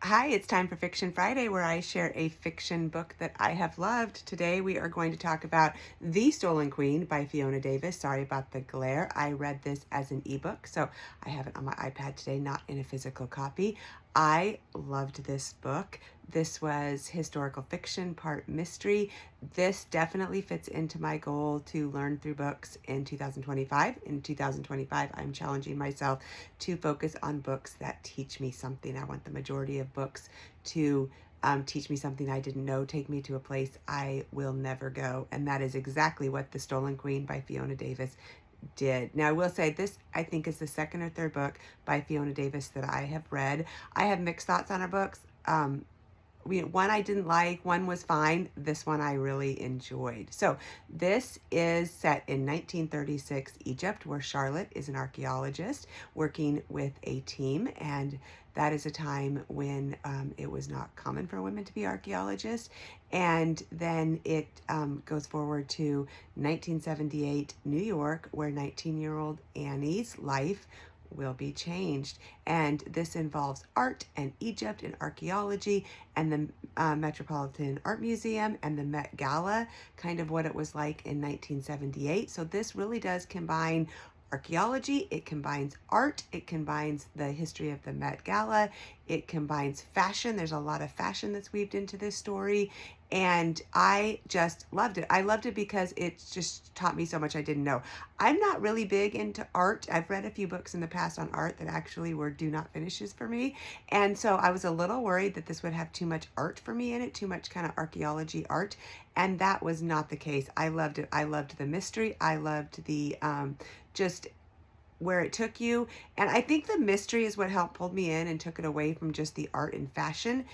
Hi, it's time for Fiction Friday, where I share a fiction book that I have loved. Today we are going to talk about The Stolen Queen by Fiona Davis. Sorry about the glare. I read this as an ebook, so I have it on my iPad today, not in a physical copy. I loved this book. This was historical fiction, part mystery. This definitely fits into my goal to learn through books in 2025. In 2025, I'm challenging myself to focus on books that teach me something. I want the majority of books to teach me something I didn't know, take me to a place I will never go. And that is exactly what The Stolen Queen by Fiona Davis did. Now, I will say this, I think, is the second or third book by Fiona Davis that I have read. I have mixed thoughts on her books. One I didn't like, one was fine. This one I really enjoyed. So this is set in 1936 Egypt, where Charlotte is an archaeologist working with a team, and that is a time when it was not common for women to be archaeologists. And then it goes forward to 1978 New York, where 19-year-old Annie's life will be changed. And this involves art and Egypt and archaeology and the Metropolitan Art Museum and the Met Gala, kind of what it was like in 1978. So this really does combine archaeology, it combines art, it combines the history of the Met Gala, it combines fashion. There's a lot of fashion that's weaved into this story, and I just loved it. I loved it because it just taught me so much I didn't know. I'm not really big into art. I've read a few books in the past on art that actually were do not finishes for me, and so I was a little worried that this would have too much art for me in it, too much kind of archaeology art, and that was not the case. I loved it. I loved the mystery. I loved the just where it took you. And I think the mystery is what helped pull me in and took it away from just the art and fashion,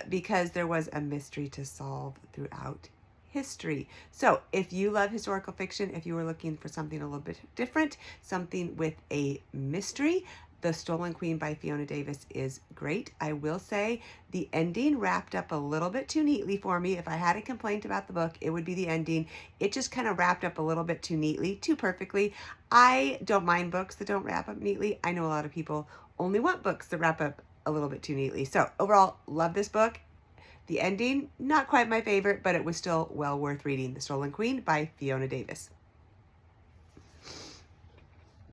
because there was a mystery to solve throughout history. So if you love historical fiction, if you were looking for something a little bit different, something with a mystery, The Stolen Queen by Fiona Davis is great. I will say the ending wrapped up a little bit too neatly for me. If I had a complaint about the book, it would be the ending. It just kind of wrapped up a little bit too neatly, too perfectly. I don't mind books that don't wrap up neatly. I know a lot of people only want books that wrap up a little bit too neatly. So overall, love this book. The ending, not quite my favorite, but it was still well worth reading. The Stolen Queen by Fiona Davis.